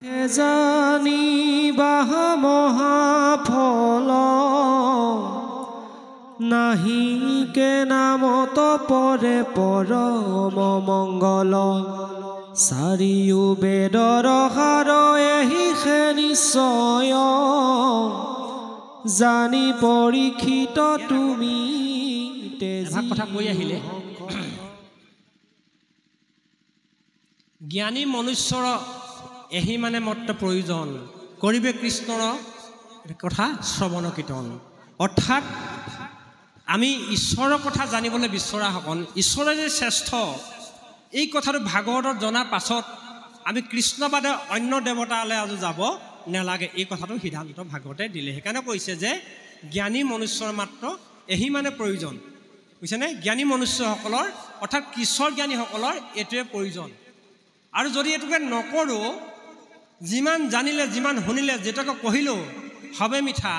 জানি বাহা মহাফল নাহিকে নামত পৰে পৰম মংগল চাৰিও বেদৰ সাৰ এহিষে নিশ্চয় জানি পৰীক্ষিত তুমি কথা কৈ আহিলে জ্ঞানী মনুষ্যৰ এহি মানে মত্ৰ প্ৰয়োজন কৰিবে কৃষ্ণৰ কথা শ্ৰৱণ কীৰ্তন অৰ্থাৎ আমি ঈশ্বৰৰ কথা জানিবলৈ বিচৰা সকল ঈশ্বৰে যে শ্ৰেষ্ঠ এই কথাটো ভাগৱতত জনাৰ পাছত আমি কৃষ্ণ বাদে অন্য দেৱতালৈ আজি যাব নালাগে এই কথাটো সিদ্ধান্ত ভাগৱতে দিলে সেইকাৰণে কৈছে যে জ্ঞানী মনুষ্যৰ মাত্ৰ এহি মানে প্ৰয়োজন বুজিছেনে জ্ঞানী মনুষ্যসকলৰ অৰ্থাৎ কৃষ্ণৰ জ্ঞানীসকলৰ এইটোৱে প্ৰয়োজন আৰু যদি এইটোকে নকৰোঁ যিমান জানিলে যিমান শুনিলে যেটাকে কহিলেও হবে মিঠা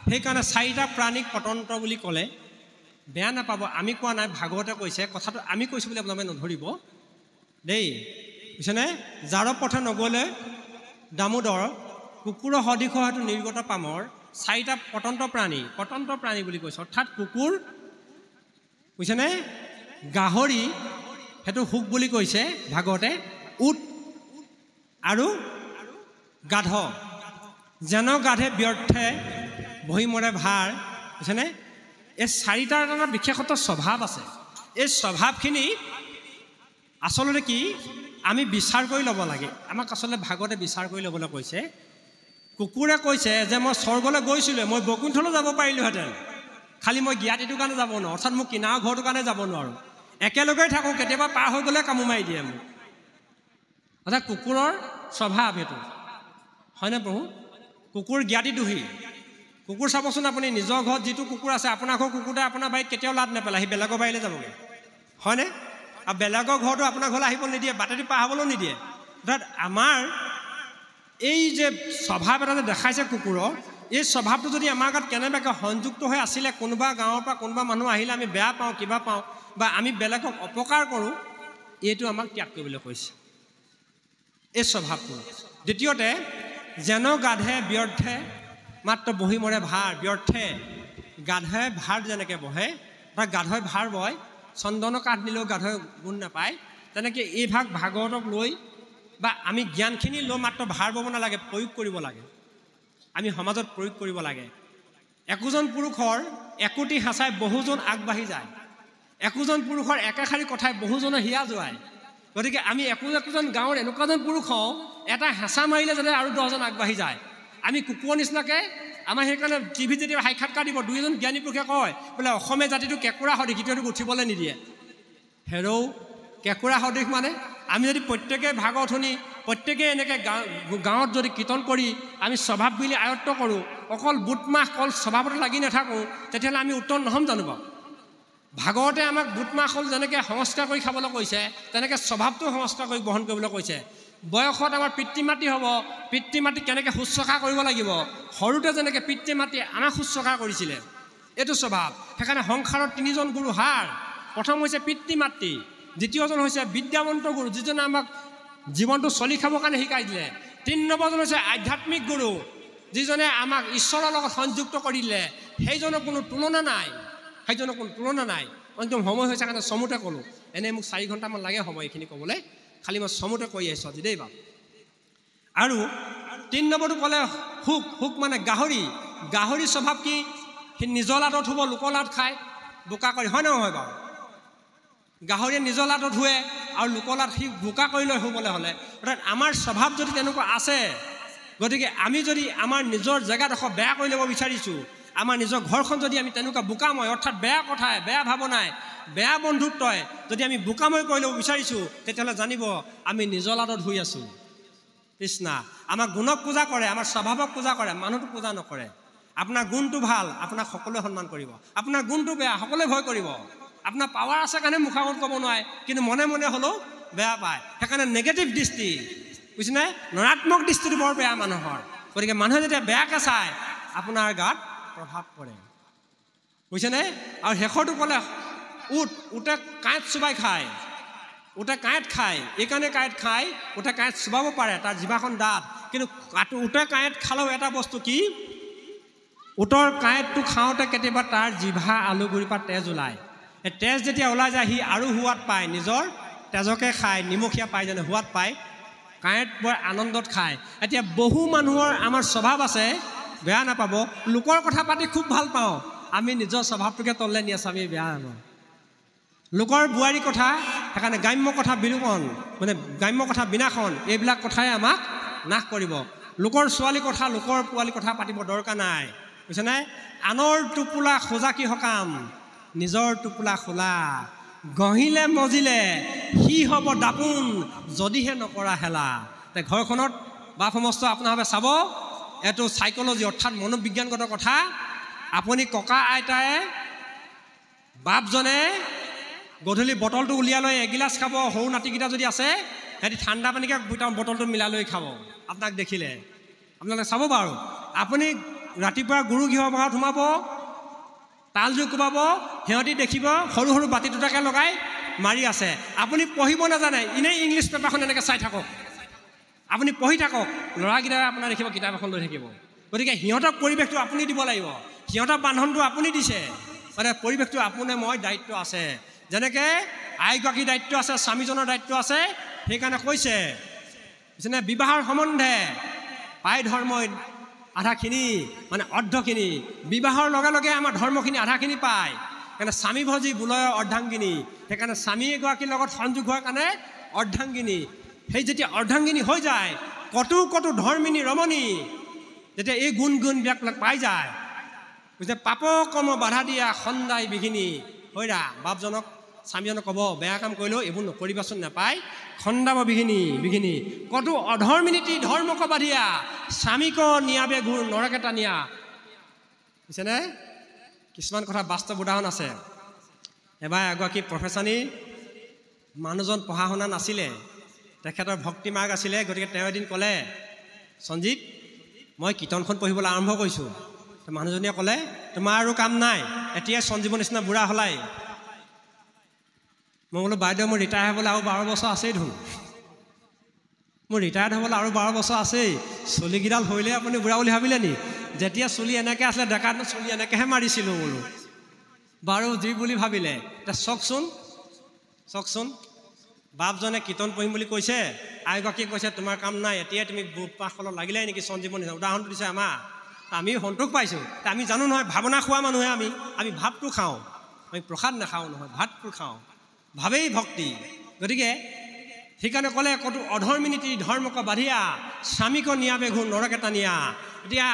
সেইকাৰণে চাৰিটা প্ৰাণীক পতন্ত্ৰ বুলি ক'লে বেয়া নাপাব আমি কোৱা নাই ভাগৱতে কৈছে কথাটো আমি কৈছোঁ বুলি আপোনালোকে নধৰিব দেই বুজিছেনে যাৰ পথে নগ'লে দামোদৰ কুকুৰৰ সদৃশ হয়তো নিৰ্গত পামৰ চাৰিটা পতন্ত্ৰ প্ৰাণী বুলি কৈছে অৰ্থাৎ কুকুৰ বুজিছেনে গাহৰি সেইটো হুক বুলি কৈছে ভাগৱতে উট আৰু গাধ যেন গাধে ব্যৰ্থে বহি মৰে ভাৰ বুজিছেনে এই চাৰিটাৰ এটা বিশেষত্ব স্বভাৱ আছে এই স্বভাৱখিনি আচলতে কি আমি বিচাৰ কৰি ল'ব লাগে আমাক আচলতে ভাগৱতে বিচাৰ কৰি ল'বলৈ কৈছে কুকুৰে কৈছে যে মই স্বৰ্গলৈ গৈছিলোঁ মই বৈকুণ্ঠলৈ যাব পাৰিলোহেঁতেন খালি মই জ্ঞাতিটোৰ কাৰণে যাব নোৱাৰোঁ অৰ্থাৎ মোৰ কিনাৰৰ ঘৰটোৰ কাৰণে যাব নোৱাৰোঁ একেলগেই থাকোঁ কেতিয়াবা পাৰ হৈ গ'লে কামো মাৰি দিয়ে মোক অৰ্থাৎ কুকুৰৰ স্বভাৱ এইটো হয়নে প্ৰভু কুকুৰ জ্ঞাতি দোষী কুকুৰ চাবচোন আপুনি নিজৰ ঘৰত যিটো কুকুৰ আছে আপোনাৰ ঘৰ কুকুৰটোৱে আপোনাৰ বাৰীত কেতিয়াও লাদ নেপেলায় সি বেলেগৰ বাৰীলৈ যাবগৈ হয়নে আৰু বেলেগৰ ঘৰটো আপোনাৰ ঘৰলৈ আহিব নিদিয়ে বাটেদি পাৰ হ'বলৈও নিদিয়ে অৰ্থাৎ আমাৰ এই যে স্বভাৱ এটা যে দেখাইছে কুকুৰৰ এই স্বভাৱটো যদি আমাৰ গাত কেনেবাকৈ সংযুক্ত হৈ আছিলে কোনোবা গাঁৱৰ পৰা কোনোবা মানুহ আহিলে আমি বেয়া পাওঁ কিবা পাওঁ বা আমি বেলেগক অপকাৰ কৰোঁ এইটো আমাক ত্যাগ কৰিবলৈ কৈছে এই স্বভাৱটো দ্বিতীয়তে যেন গাধে ব্যৰ্থে মাত্ৰ বহি মৰে ভাৰ ব্যৰ্থে গাধে ভাৰ যেনেকৈ বহে বা গাধই ভাৰ বয় চন্দন কাঠ দিলেও গাধই গুণ নাপায় তেনেকৈ এই ভাগৱতক লৈ বা আমি জ্ঞানখিনি লৈ মাত্ৰ ভাৰ বব নালাগে প্ৰয়োগ কৰিব লাগে আমি সমাজত প্ৰয়োগ কৰিব লাগে একোজন পুৰুষৰ একোটি হাঁচাই বহুজন আগবাঢ়ি যায় একোজন পুৰুষৰ একেষাৰি কথাই বহুজনে হিয়া যোৱায় গতিকে আমি একোজন গাঁৱৰ এনেকুৱাজন পুৰুষ হওঁ এটা হেঁচা মাৰিলে যাতে আৰু 10জন আগবাঢ়ি যায় আমি কুকুৰৰ নিচিনাকৈ আমাৰ সেইকাৰণে টিভিত যেতিয়া সাক্ষাৎকাৰ দিব দুই এজন জ্ঞানী পুৰুষে কয় বোলে অসমীয়া জাতিটো কেঁকুৰা সদৃশ ইটোটোক উঠিবলৈ নিদিয়ে হেৰৌ কেঁকুৰা সদৃশ মানে আমি যদি প্ৰত্যেকে ভাগৱত শুনি প্ৰত্যেকে এনেকৈ গাঁৱত যদি কীৰ্তন কৰি আমি স্বভাৱ বুলি আয়ত্ব কৰোঁ অকল বুটমাহ কল স্বভাৱতে লাগি নাথাকোঁ তেতিয়াহ'লে আমি উত্তৰ নহ'ম জানো বাৰু ভাগৱতে আমাক বুটমাহ যেনেকৈ সংস্কাৰ কৰি খাবলৈ কৈছে তেনেকৈ স্বভাৱটো সংস্কাৰ কৰি গ্ৰহণ কৰিবলৈ কৈছে বয়সত আমাৰ পিতৃ মাতৃ হ'ব পিতৃ মাতৃ কেনেকৈ শুশ্ৰূষা কৰিব লাগিব সৰুতে যেনেকৈ পিতৃ মাতৃয়ে আমাক শুশ্ৰূষা কৰিছিলে এইটো স্বভাৱ সেইকাৰণে সংসাৰত 3জন গুৰু হাৰ প্ৰথম হৈছে পিতৃ মাতৃ দ্বিতীয়জন হৈছে বিদ্যাৱন্ত গুৰু যিজনে আমাক জীৱনটো চলি খাবৰ কাৰণে শিকাই দিলে 3 নম্বৰজন হৈছে আধ্যাত্মিক গুৰু যিজনে আমাক ঈশ্বৰৰ লগত সংযুক্ত কৰি দিলে সেইজনৰ কোনো তুলনা নাই অন্তিম সময় হৈছে কাৰণে চমুতে ক'লোঁ এনেই মোক 4 ঘণ্টামান লাগে সময় এইখিনি ক'বলৈ খালি মই চমুতে কৈ আহিছোঁ আজি দেই বাৰু আৰু 3 নম্বৰটো ক'লে হুক মানে গাহৰি স্বভাৱ কি সি নিজৰ লাটত শুব লোকৰ লাট খায় বোকা কৰি হয় নহয় বাৰু গাহৰিয়ে নিজৰ লাটত শুৱে আৰু লোকৰ লাট সি বোকা কৰি লৈ শুবলৈ হ'লে অৰ্থাৎ আমাৰ স্বভাৱ যদি তেনেকুৱা আছে গতিকে আমি যদি আমাৰ নিজৰ জেগাডোখৰ বেয়া কৰি ল'ব বিচাৰিছোঁ আমাৰ নিজৰ ঘৰখন যদি আমি তেনেকুৱা বোকাময় অৰ্থাৎ বেয়া কথাই বেয়া ভাৱনাই বেয়া বন্ধুত্বই যদি আমি বোকাময় কৰি ল'ব বিচাৰিছোঁ তেতিয়াহ'লে জানিব আমি নিজৰ লাটত শুই আছোঁ কৃষ্ণা আমাৰ গুণক পূজা কৰে আমাৰ স্বভাৱক পূজা কৰে মানুহটো পূজা নকৰে আপোনাৰ গুণটো ভাল আপোনাক সকলোৱে সন্মান কৰিব আপোনাৰ গুণটো বেয়া সকলোৱে ভয় কৰিব আপোনাৰ পাৱাৰ আছে কাৰণে মুখামত ক'ব নোৱাৰে কিন্তু মনে মনে হ'লেও বেয়া পায় সেইকাৰণে নেগেটিভ দৃষ্টি বুজিছেনে নৰাত্মক দৃষ্টিটো বৰ বেয়া মানুহৰ গতিকে মানুহে যেতিয়া বেয়াকৈ চায় আপোনাৰ গাত প্ৰভাৱ পৰে বুজিছেনে আৰু শেষৰটো ক'লে উটে কাঁইট চুবাই খায় ওটা কাঁইট খায় এইকাৰণে কাঁইট খায় ওটা কাঁইট চুবাব পাৰে তাৰ জিভাখন দাঁত কিন্তু উটৰ কাঁইট খালেও এটা বস্তু কি উটৰ কাঁইটটো খাওঁতে কেতিয়াবা তাৰ জিভা আলুগুৰিৰ পৰা তেজ ওলায় এই তেজ যেতিয়া ওলাই যায় সি আৰু সোৱাদ পায় নিজৰ তেজকে খায় নিমখীয়া পায় যেনে সোৱাদ পায় কাঁইট বৰ আনন্দত খায় এতিয়া বহু মানুহৰ আমাৰ স্বভাৱ আছে বেয়া নাপাব লোকৰ কথা পাতি খুব ভাল পাওঁ আমি নিজৰ স্বভাৱটোকে তললৈ নি আছোঁ আমি বেয়া নাপাওঁ লোকৰ বোৱাৰী কথা সেইকাৰণে গ্ৰাম্য কথা বিলোপন মানে গ্ৰাম্য কথা বিনাশন এইবিলাক কথাই আমাক নাশ কৰিব লোকৰ ছোৱালী কথা লোকৰ পোৱালী কথা পাতিব দৰকাৰ নাই বুজিছেনে আনৰ টোপোলা খোজা কি সকাম নিজৰ টোপোলা খোলা গহিলে মজিলে সি হ'ব দাপোন যদিহে নকৰা হেলা ঘৰখনত বা সমস্ত আপোনাৰভাৱে চাব এইটো চাইকলজি অৰ্থাৎ মনোবিজ্ঞানগত কথা আপুনি ককা আইতাই বাপজনে গধূলি বটলটো উলিয়াই লৈ এগিলাচ খাব সৰু নাতিকেইটা যদি আছে সিহঁতি ঠাণ্ডা পানীকে বটলটো মিলাই লৈ খাব আপোনাক দেখিলে আপোনালোকে চাব বাৰু আপুনি ৰাতিপুৱা গৰু ঘিঁহৰ ভাগত সোমাব তাল জুই কোবাব সিহঁতি দেখিব সৰু সৰু বাতি দুটাকে লগাই মাৰি আছে আপুনি পঢ়িব নাজানে এনেই ইংলিছ পেপাৰখন এনেকৈ চাই থাকক আপুনি পঢ়ি থাকক ল'ৰাকেইটাই আপোনাৰ দেখিব কিতাপ এখন লৈ থাকিব গতিকে সিহঁতক পৰিৱেশটো আপুনি দিব লাগিব সিহঁতক বান্ধনটো আপুনি দিছে মানে পৰিৱেশটো আপোনে মই দায়িত্ব আছে যেনেকৈ আইগৰাকীৰ দায়িত্ব আছে স্বামীজনৰ দায়িত্ব আছে সেইকাৰণে কৈছে যেনে বিবাহৰ সম্বন্ধে পাই ধৰ্মই আধাখিনি মানে অৰ্ধখিনি বিবাহৰ লগে লগে আমাৰ ধৰ্মখিনি আধাখিনি পায় সেইকাৰণে স্বামীভজী বুলয়ৰ অৰ্ধাংগিনী সেইকাৰণে স্বামী এগৰাকীৰ লগত সংযোগ হোৱাৰ কাৰণে অৰ্ধাংগিনী সেই যেতিয়া অৰ্ধাংগিনী হৈ যায় কতো কতো ধৰ্মিনী ৰমণী যেতিয়া এই গুণবিলাক পাই যায় বুজিছে পাপ কৰ্ম বাধা দিয়া সন্দাই বিঘিনী হৈৰা বাপজনক স্বামীজনক ক'ব বেয়া কাম কৰিলেও এইবোৰ নকৰিবাচোন নাপায় খন্দাব বিঘিনী কতো অধৰ্মিনীতি ধৰ্মক বাধিয়া স্বামীক নিয়াবে গুৰ নৰকেটা নিয়া বুজিছেনে কিছুমান কথা বাস্তৱ উদাহৰণ আছে এবাৰ এগৰাকী প্ৰফেচানী মানুহজন পঢ়া শুনা নাছিলে তেখেতৰ ভক্তি মাৰ্গ আছিলে গতিকে তেওঁ এদিন ক'লে সঞ্জিত মই কীৰ্তনখন পঢ়িবলৈ আৰম্ভ কৰিছোঁ মানুহজনীয়ে ক'লে তোমাৰ আৰু কাম নাই এতিয়াই সঞ্জীৱৰ নিচিনা বুঢ়া হলাই মই বোলো বাইদেউ মোৰ ৰিটায়াৰ হ'বলৈ আৰু 12 বছৰ আছেই ধুন মোৰ ৰিটায়াৰ্ড হ'বলৈ আৰু 12 বছৰ আছেই চুলিকেইডাল হৈলে আপুনি বুঢ়া বুলি ভাবিলে নি যেতিয়া চুলি এনেকৈ আছিলে ডেকাত চুলি এনেকৈহে মাৰিছিলোঁ বোলো বাৰু যি বুলি ভাবিলে এতিয়া চাওকচোন বাপজনে কীৰ্তন পঢ়িম বুলি কৈছে আইগৰাকীয়ে কৈছে তোমাৰ কাম নাই এতিয়াই তুমি পাশলত লাগিলাই নেকি সঞ্জীৱন নিচিনা উদাহৰণটো দিছে আমাৰ আমি সন্তোষ পাইছোঁ আমি জানো নহয় ভাৱনা খোৱা মানুহে আমি ভাতটো খাওঁ আমি প্ৰসাদ নাখাওঁ নহয় ভাতটো খাওঁ ভাৱেই ভক্তি গতিকে সেইকাৰণে ক'লে কতো অধৰ্মিনীতি ধৰ্মক বাধিয়া স্বামীক নিয়াবে ঘূৰ নৰকেটা নিয়া এতিয়া